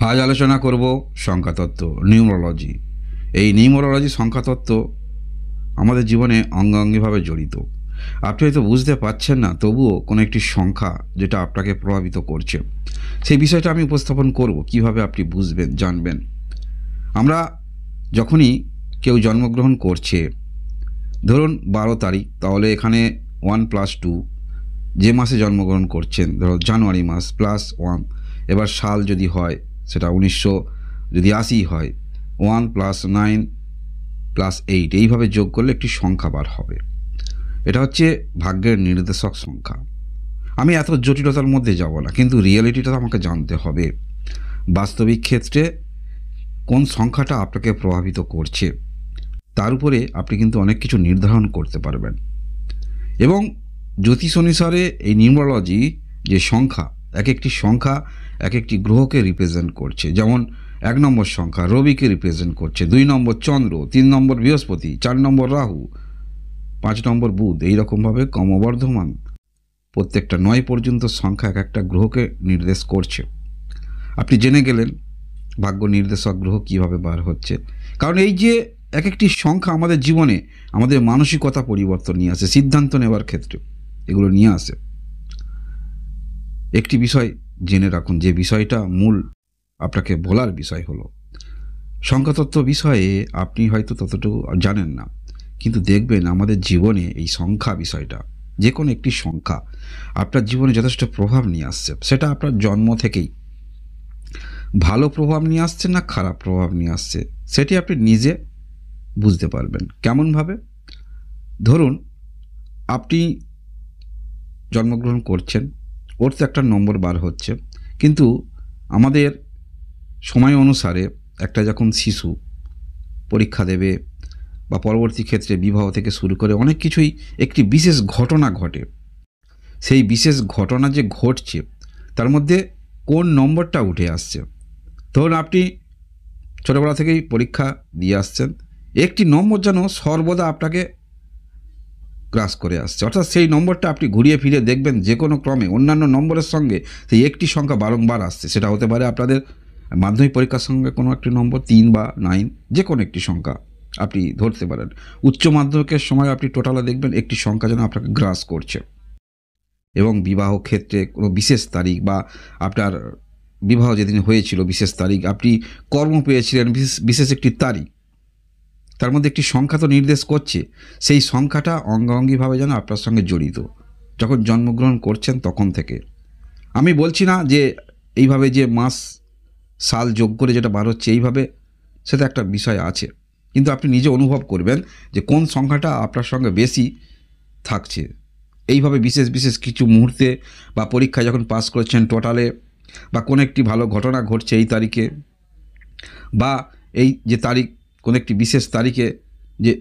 আজ আলোচনা করব সংখ্যাতত্ত্ব, নিউমোরোলজি। এই নিউমোরোলজি সংখ্যাতত্ত্ব আমাদের জীবনে অঙ্গাঙ্গিভাবে জড়িত। আপনি হয়তো বুঝতে পারছেন না, তবুও কোনো একটি সংখ্যা যেটা আপনাকে প্রভাবিত করছে, সেই বিষয়টা আমি উপস্থাপন করব, কিভাবে আপনি বুঝবেন, জানবেন। আমরা যখনই কেউ জন্মগ্রহণ করছে, ধরুন 12 তারিখ, তাহলে এখানে 1+2, যে মাসে জন্মগ্রহণ করছেন, ধরো জানুয়ারি মাস +1, এবার সাল যদি হয় সেটা 1980 হয়, 1+9+8, এইভাবে যোগ করলে একটি সংখ্যা বার হবে। এটা হচ্ছে ভাগ্যের নির্দেশক সংখ্যা। আমি এত জটিলতার মধ্যে যাব না, কিন্তু রিয়েলিটিটা আমাকে জানতে হবে। বাস্তবিক ক্ষেত্রে কোন সংখ্যাটা আপনাকে প্রভাবিত করছে, তার উপরে আপনি কিন্তু অনেক কিছু নির্ধারণ করতে পারবেন। এবং জ্যোতিষ অনুসারে এই নিউমোরোলজি যে সংখ্যা, এক একটি সংখ্যা এক একটি গ্রহকে রিপ্রেজেন্ট করছে। যেমন 1 নম্বর সংখ্যা রবিকে রিপ্রেজেন্ট করছে, 2 নম্বর চন্দ্র, 3 নম্বর বৃহস্পতি, 4 নম্বর রাহু, 5 নম্বর বুধ। এইরকমভাবে ক্রমবর্ধমান প্রত্যেকটা 9 পর্যন্ত সংখ্যা এক একটা গ্রহকে নির্দেশ করছে। আপনি জেনে গেলেন ভাগ্য নির্দেশক গ্রহ কীভাবে বার হচ্ছে। কারণ এই যে এক একটি সংখ্যা আমাদের জীবনে আমাদের মানসিকতা পরিবর্তন নিয়ে আসে, সিদ্ধান্ত নেওয়ার ক্ষেত্রে এগুলো নিয়ে আসে। একটি বিষয় জেনে রাখুন, যে বিষয়টা মূল আপনাকে বলার বিষয় হলো, সংখ্যাতত্ত্ব বিষয়ে আপনি হয়তো ততটুকু জানেন না, কিন্তু দেখবেন আমাদের জীবনে এই সংখ্যা বিষয়টা, যে কোনো একটি সংখ্যা আপনার জীবনে যথেষ্ট প্রভাব নিয়ে আসছে। সেটা আপনার জন্ম থেকেই ভালো প্রভাব নিয়ে আসছে না খারাপ প্রভাব নিয়ে আসছে, সেটি আপনি নিজে বুঝতে পারবেন। কেমনভাবে? ধরুন আপনি জন্মগ্রহণ করছেন, ওর তো একটা নম্বর বার হচ্ছে, কিন্তু আমাদের সময় অনুসারে একটা যখন শিশু পরীক্ষা দেবে বা পরবর্তী ক্ষেত্রে বিবাহ থেকে শুরু করে অনেক কিছুই একটি বিশেষ ঘটনা ঘটে। সেই বিশেষ ঘটনা যে ঘটছে তার মধ্যে কোন নম্বরটা উঠে আসছে। ধরুন আপনি ছোটোবেলা থেকেই পরীক্ষা দিয়ে আসছেন, একটি নম্বর যেন সর্বদা আপনাকে গ্রাস করে আসছে, অর্থাৎ সেই নম্বরটা আপনি ঘুরিয়ে ফিরে দেখবেন যে কোনো ক্রমে অন্যান্য নম্বরের সঙ্গে সেই একটি সংখ্যা বারংবার আসছে। সেটা হতে পারে আপনাদের মাধ্যমিক পরীক্ষার সঙ্গে কোনো একটি নম্বর, 3 বা 9, যে কোনো একটি সংখ্যা আপনি ধরতে পারেন। উচ্চ মাধ্যমিকের সময় আপনি টোটালে দেখবেন একটি সংখ্যা যেন আপনাকে গ্রাস করছে। এবং বিবাহ ক্ষেত্রে কোনো বিশেষ তারিখ, বা আপনার বিবাহ যেদিন হয়েছিল বিশেষ তারিখ, আপনি কর্ম পেয়েছিলেন বিশেষ একটি তারিখ, তার মধ্যে একটি সংখ্যা তো নির্দেশ করছে। সেই সংখ্যাটা অঙ্গাঙ্গিভাবে যেন আপনার সঙ্গে জড়িত যখন জন্মগ্রহণ করছেন তখন থেকে। আমি বলছি না যে এইভাবে যে মাস সাল যোগ করে যেটা বার হচ্ছে এইভাবে, সেটা একটা বিষয় আছে, কিন্তু আপনি নিজে অনুভব করবেন যে কোন সংখ্যাটা আপনার সঙ্গে বেশি থাকছে। এইভাবে বিশেষ বিশেষ কিছু মুহূর্তে বা পরীক্ষায় যখন পাস করেছেন টোটালে, বা কোনো একটি ভালো ঘটনা ঘটছে এই তারিখে, বা এই যে তারিখ কোনো একটি বিশেষ তারিখে যে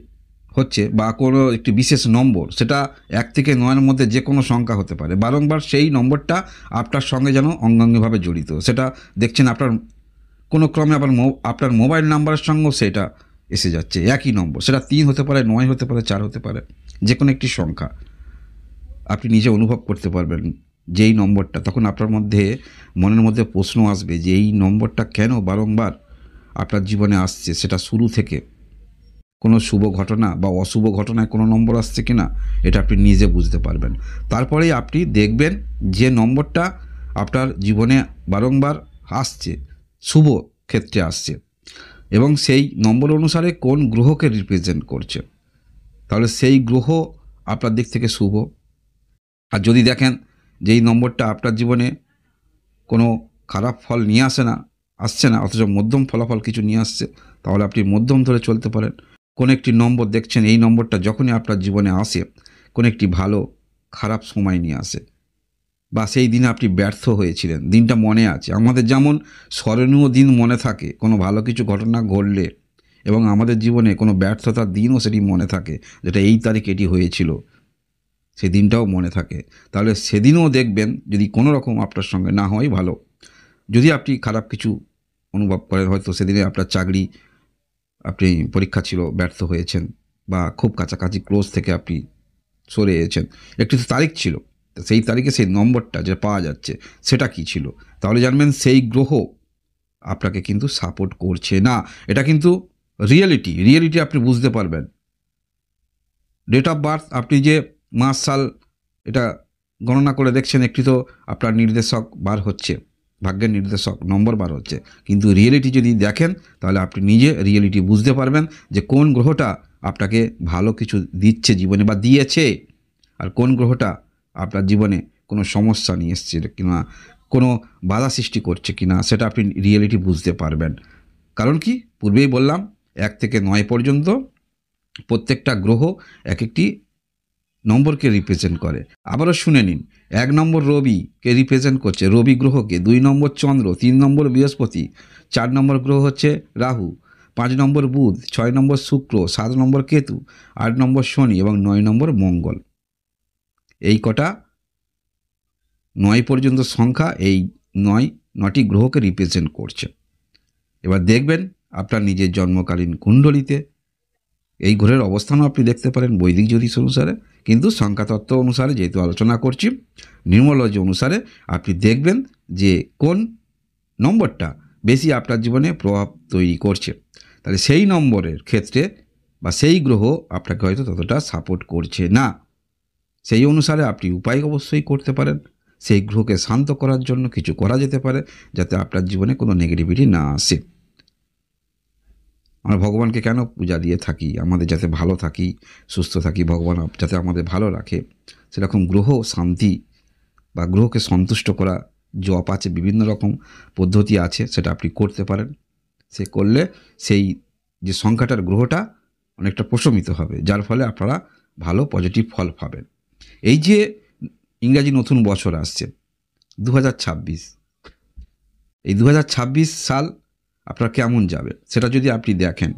হচ্ছে, বা কোনো একটি বিশেষ নম্বর, সেটা 1 থেকে 9-এর মধ্যে যে কোনো সংখ্যা হতে পারে, বারংবার সেই নম্বরটা আপনার সঙ্গে যেন অঙ্গাঙ্গিভাবে জড়িত। সেটা দেখছেন আপনার কোনো ক্রমে আবার আপনার মোবাইল নাম্বারের সঙ্গেও সেটা এসে যাচ্ছে, একই নম্বর। সেটা 3 হতে পারে, 9 হতে পারে, 4 হতে পারে, যে কোনো একটি সংখ্যা আপনি নিজে অনুভব করতে পারবেন যেই নম্বরটা। তখন আপনার মধ্যে মনের মধ্যে প্রশ্ন আসবে যে এই নম্বরটা কেন বারংবার আপনার জীবনে আসছে। সেটা শুরু থেকে কোনো শুভ ঘটনা বা অশুভ ঘটনায় কোনো নম্বর আসছে কি না, এটা আপনি নিজে বুঝতে পারবেন। তারপরেই আপনি দেখবেন যে নম্বরটা আপনার জীবনে বারংবার আসছে, শুভ ক্ষেত্রে আসছে, এবং সেই নম্বর অনুসারে কোন গ্রহকে রিপ্রেজেন্ট করছে, তাহলে সেই গ্রহ আপনার দিক থেকে শুভ। আর যদি দেখেন যে এই নম্বরটা আপনার জীবনে কোনো খারাপ ফল নিয়ে আসছে না, অথচ মধ্যম ফলাফল কিছু নিয়ে আসছে, তাহলে আপনি মধ্যম ধরে চলতে পারেন। কোনো একটি নম্বর দেখছেন এই নম্বরটা যখনই আপনার জীবনে আসে কোনো একটি ভালো খারাপ সময় নিয়ে আসে, বা সেই দিনে আপনি ব্যর্থ হয়েছিলেন, দিনটা মনে আছে। আমাদের যেমন স্মরণীয় দিন মনে থাকে কোনো ভালো কিছু ঘটনা ঘটলে, এবং আমাদের জীবনে কোনো ব্যর্থতার দিনও সেটি মনে থাকে, যেটা এই তারিখ এটি হয়েছিল, সেই দিনটাও মনে থাকে। তাহলে সেদিনও দেখবেন, যদি কোনো রকম আপনার সঙ্গে না হয় ভালো, যদি আপনি খারাপ কিছু অনুভব করেন, হয়তো সেদিনে আপনার চাকরি, আপনি পরীক্ষা ছিল ব্যর্থ হয়েছেন, বা খুব কাছাকাছি ক্লোজ থেকে আপনি সরে এসেছেন, একটি তো তারিখ ছিল, সেই তারিখে সেই নম্বরটা যে পাওয়া যাচ্ছে সেটা কি ছিল, তাহলে জানবেন সেই গ্রহ আপনাকে কিন্তু সাপোর্ট করছে না। এটা কিন্তু রিয়েলিটি আপনি বুঝতে পারবেন। ডেট অফ বার্থ, আপনি যে মাস সাল এটা গণনা করে দেখছেন, একটি তো আপনার নির্দেশক বার হচ্ছে, ভাগ্যের নির্দেশক নম্বর বার হচ্ছে, কিন্তু রিয়েলিটি যদি দেখেন তাহলে আপনি নিজে রিয়েলিটি বুঝতে পারবেন যে কোন গ্রহটা আপনাকে ভালো কিছু দিচ্ছে জীবনে বা দিয়েছে, আর কোন গ্রহটা আপনার জীবনে কোনো সমস্যা নিয়ে এসছে কিনা, কোনো বাধা সৃষ্টি করছে কিনা, সেটা আপনি রিয়েলিটি বুঝতে পারবেন। কারণ কি, পূর্বেই বললাম 1 থেকে 9 পর্যন্ত প্রত্যেকটা গ্রহ এক একটি নম্বরকে রিপ্রেজেন্ট করে। আবারও শুনে নিন, 1 নম্বর রবিকে রিপ্রেজেন্ট করছে, রবি গ্রহকে। 2 নম্বর চন্দ্র, 3 নম্বর বৃহস্পতি, 4 নম্বর গ্রহ হচ্ছে রাহু, 5 নম্বর বুধ, 6 নম্বর শুক্র, 7 নম্বর কেতু, 8 নম্বর শনি এবং 9 নম্বর মঙ্গল। এই কটা 9 পর্যন্ত সংখ্যা এই 9টি গ্রহকে রিপ্রেজেন্ট করছে। এবার দেখবেন আপনার নিজের জন্মকালীন কুণ্ডলিতে এই গ্রহের অবস্থানও আপনি দেখতে পারেন বৈদিক জ্যোতিষ অনুসারে, কিন্তু সংখ্যাতত্ত্ব অনুসারে যেহেতু আলোচনা করছি, নিউমারোলজি অনুসারে আপনি দেখবেন যে কোন নম্বরটা বেশি আপনার জীবনে প্রভাব তৈরি করছে। তাহলে সেই নম্বরের ক্ষেত্রে বা সেই গ্রহ আপনাকে হয়তো ততটা সাপোর্ট করছে না। সেই অনুসারে আপনি উপায় অবশ্যই করতে পারেন। সেই গ্রহকে শান্ত করার জন্য কিছু করা যেতে পারে, যাতে আপনার জীবনে কোনো নেগেটিভিটি না আসে। আমরা ভগবানকে কেন পূজা দিয়ে থাকি? আমাদের যাতে ভালো থাকি, সুস্থ থাকি, ভগবান যাতে আমাদের ভালো রাখে। সেরকম গ্রহ শান্তি বা গ্রহকে সন্তুষ্ট করা জপ আছে, বিভিন্ন রকম পদ্ধতি আছে, সেটা আপনি করতে পারেন। সে করলে সেই যে সংখ্যাটার গ্রহটা অনেকটা প্রশমিত হবে, যার ফলে আপনারা ভালো পজিটিভ ফল পাবেন। এই যে ইংরাজি নতুন বছর আসছে 2026, এই 2026 সাল আপনার কেমন যাবে সেটা যদি আপনি দেখেন,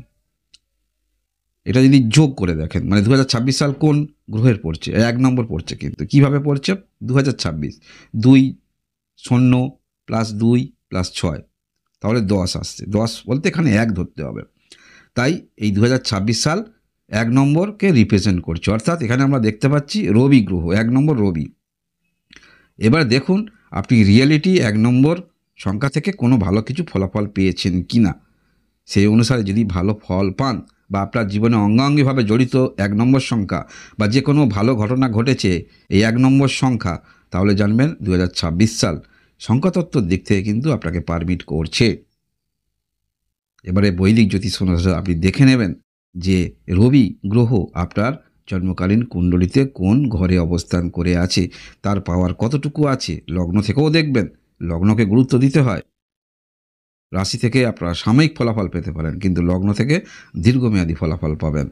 এটা যদি যোগ করে দেখেন, মানে 2026 সাল কোন গ্রহের পড়ছে, 1 নম্বর পড়ছে। কিন্তু কিভাবে পড়ছে? 2026 2 শূন্য প্লাস 2 প্লাস 6, তাহলে 10 আসছে। 10 বলতে এখানে 1 ধরতে হবে। তাই এই 2026 সাল 1 নম্বরকে রিপ্রেজেন্ট করছে, অর্থাৎ এখানে আমরা দেখতে পাচ্ছি রবি গ্রহ, 1 নম্বর রবি। এবার দেখুন আপনি রিয়েলিটি 1 নম্বর সংখ্যা থেকে কোনো ভালো কিছু ফলাফল পেয়েছেন কি না। সেই অনুসারে যদি ভালো ফল পান বা আপনার জীবনে অঙ্গাঙ্গিভাবে জড়িত 1 নম্বর সংখ্যা বা যে কোনো ভালো ঘটনা ঘটেছে এই 1 নম্বর সংখ্যা, তাহলে জানবেন 2026 সাল সংখ্যাতত্ত্বর দিক থেকে কিন্তু আপনাকে পারমিট করছে। এবারে বৈদিক জ্যোতিষ অনুসারে আপনি দেখে নেবেন যে রবি গ্রহ আপনার জন্মকালীন কুণ্ডলিতে কোন ঘরে অবস্থান করে আছে, তার পাওয়ার কতটুকু আছে। লগ্ন থেকেও দেখবেন, লগ্নকে গুরুত্ব দিতে হয়। রাশি থেকে আপনারা সাময়িক ফলাফল পেতে পারেন, কিন্তু লগ্ন থেকে দীর্ঘমেয়াদী ফলাফল পাবেন।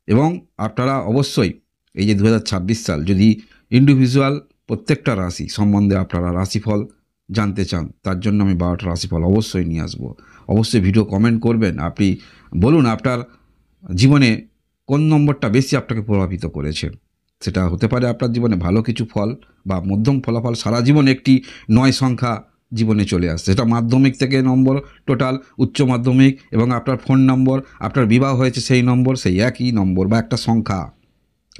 এবং আপনারা অবশ্যই এই যে 2026 সাল যদি ইন্ডিভিজুয়াল প্রত্যেকটা রাশি সম্বন্ধে আপনারা রাশিফল জানতে চান, তার জন্য আমি 12টা রাশিফল অবশ্যই নিয়ে আসবো। অবশ্যই ভিডিও কমেন্ট করবেন, আপনি বলুন আপনার জীবনে কোন নম্বরটা বেশি আপনাকে প্রভাবিত করেছে। সেটা হতে পারে আপনার জীবনে ভালো কিছু ফল বা মধ্যম ফলাফল, সারা জীবন একটি 9 সংখ্যা জীবনে চলে আসছে। সেটা মাধ্যমিক থেকে নম্বর টোটাল, উচ্চ মাধ্যমিক এবং আপনার ফোন নম্বর, আপনার বিবাহ হয়েছে সেই নম্বর, সেই একই নম্বর বা একটা সংখ্যা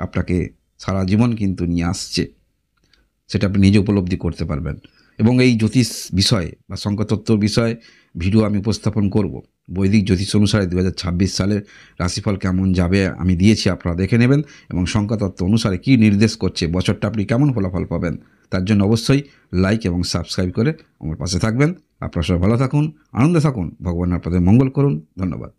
আপনাকে সারা জীবন কিন্তু নিয়ে আসছে। সেটা আপনি নিজে উপলব্ধি করতে পারবেন। এবং এই জ্যোতিষ বিষয়ে বা সংখ্যাতত্ত্ব বিষয়ে ভিডিও আমি উপস্থাপন করব। বৈদিক জ্যোতিষ অনুসারে 2026 সালের রাশিফল কেমন যাবে আমি দিয়েছি, আপনারা দেখে নেবেন। এবং সংখ্যাতত্ত্ব অনুসারে কী নির্দেশ করছে, বছরটা আপনি কেমন ফলাফল পাবেন, তার জন্য অবশ্যই লাইক এবং সাবস্ক্রাইব করে আমার পাশে থাকবেন। আপনারা সবাই ভালো থাকুন, আনন্দে থাকুন, ভগবান আপনাদের মঙ্গল করুন। ধন্যবাদ।